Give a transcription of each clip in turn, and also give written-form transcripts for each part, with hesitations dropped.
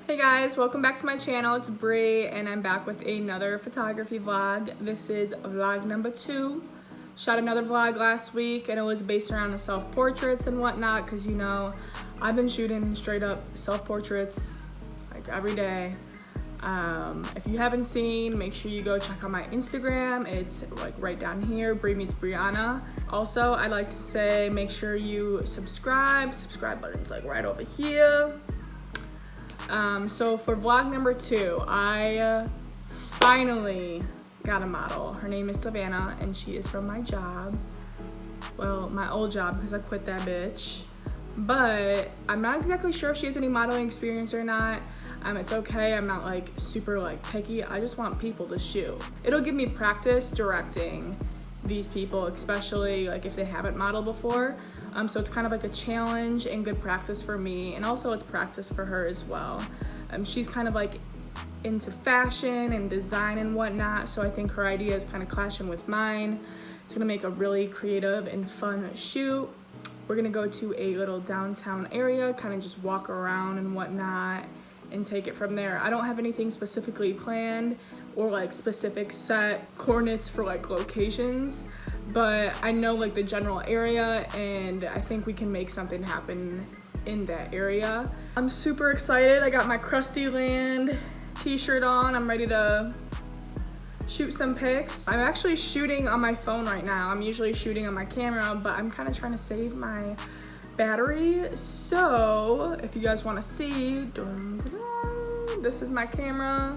Hey guys, welcome back to my channel. It's Bri and I'm back with another photography vlog. This is vlog number 2. Shot another vlog last week and it was based around the self-portraits and whatnot because you know I've been shooting straight up self-portraits like every day. If you haven't seen, make sure you go check out my Instagram. It's like right down here, Bri meets Briana. Also, I'd like to say make sure you subscribe. Subscribe button's like right over here. So for vlog number 2, I finally got a model. Her name is Savannah and she is from my job. Well, my old job because I quit that bitch. But I'm not exactly sure if she has any modeling experience or not. It's okay, I'm not like super like picky. I just want people to shoot. It'll give me practice directing these people, especially like if they haven't modeled before. So it's kind of like a challenge and good practice for me, and also it's practice for her as well. She's kind of like into fashion and design and whatnot, so I think her idea is kind of clashing with mine. It's gonna make a really creative and fun shoot. We're gonna go to a little downtown area, kind of just walk around and whatnot and take it from there. I don't have anything specifically planned or like specific set coordinates for like locations, but I know like the general area and I think we can make something happen in that area. I'm super excited. I got my Krusty Land t-shirt on. I'm ready to shoot some pics. I'm actually shooting on my phone right now. I'm usually shooting on my camera, but I'm kind of trying to save my battery. So if you guys want to see, this is my camera.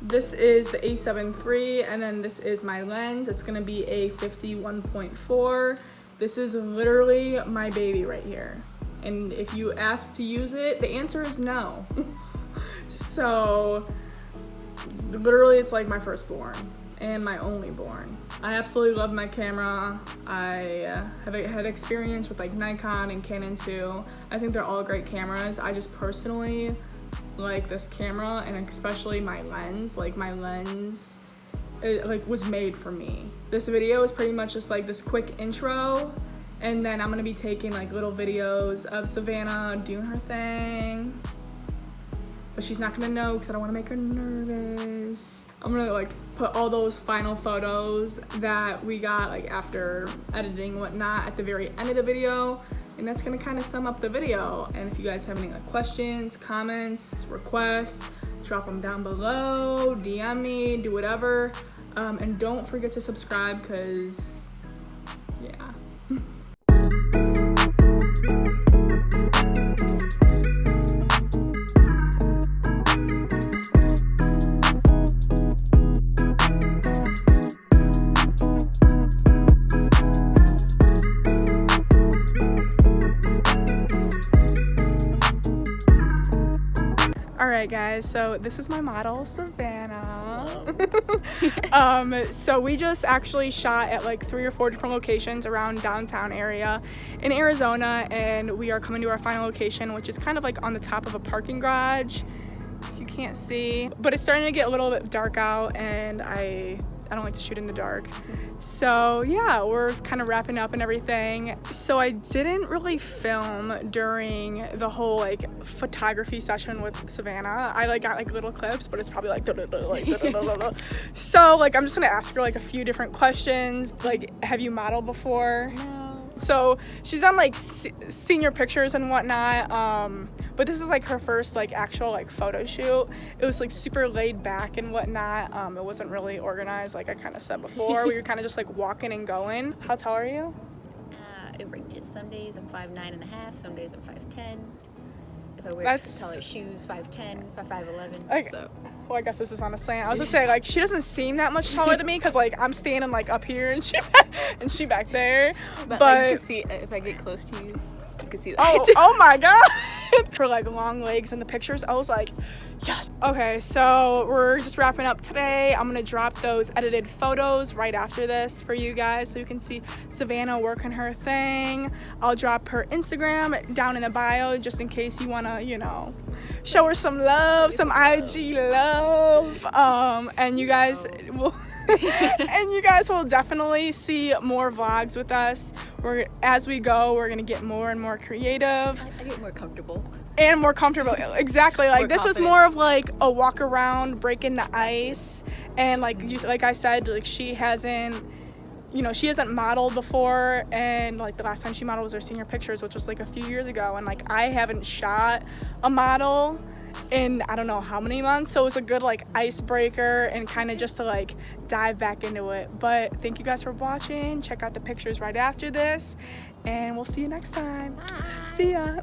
This is the A7 III, and then this is my lens. It's gonna be a 51.4. This is literally my baby right here. And if you ask to use it, the answer is no. So literally it's like my firstborn and my only born. I absolutely love my camera. I have had experience with like Nikon and Canon too. I think they're all great cameras. I just personally like this camera, and especially my lens. Like my lens, it like was made for me. This video is pretty much just like this quick intro, and then I'm gonna be taking like little videos of Savannah doing her thing. But she's not gonna know because I don't want to make her nervous. I'm gonna like put all those final photos that we got like after editing and whatnot at the very end of the video, and that's gonna kind of sum up the video. And if you guys have any like questions, comments, requests, drop them down below, DM me, do whatever. And don't forget to subscribe because yeah. Alright guys, so this is my model, Savannah. So we just actually shot at like 3 or 4 different locations around downtown area in Arizona, and we are coming to our final location, which is kind of like on the top of a parking garage, if you can't see. But it's starting to get a little bit dark out, and I don't like to shoot in the dark. So yeah, we're kind of wrapping up and everything. So I didn't really film during the whole like photography session with Savannah. I like got like little clips, but it's probably like so like I'm just gonna ask her like a few different questions. Like, have you modeled before? No. So she's done like senior pictures and whatnot, but this is like her first like actual like photo shoot. It was like super laid back and whatnot. It wasn't really organized, like I kind of said before. We were kind of just like walking and going. How tall are you? It ranges. Some days I'm 5'9.5", some days I'm 5'10". If I wear taller shoes, 5'10", 5'11". Like, so. Well, I guess this is on a slant. I was gonna say like she doesn't seem that much taller than me because like I'm standing like up here and she back there. But like, you can see if I get close to you, you can see that. Oh my god. Her like long legs in the pictures, I was like, yes. Okay, so we're just wrapping up today. I'm gonna drop those edited photos right after this for you guys so you can see Savannah working her thing. I'll drop her Instagram down in the bio just in case you wanna, you know, show her some love, some IG love. And you guys will And you guys will definitely see more vlogs with us. As we go, we're gonna get more and more creative. I get more comfortable. And more comfortable. Exactly. Like, More this was confidence. more of like a walk around, breaking the ice. And like I said, like, she hasn't modeled before, and like the last time she modeled was her senior pictures, which was like a few years ago, and like I haven't shot a model in I don't know how many months, so it was a good like icebreaker and kind of just to like dive back into it. But thank you guys for watching. Check out the pictures right after this, and we'll see you next time. Bye. See ya.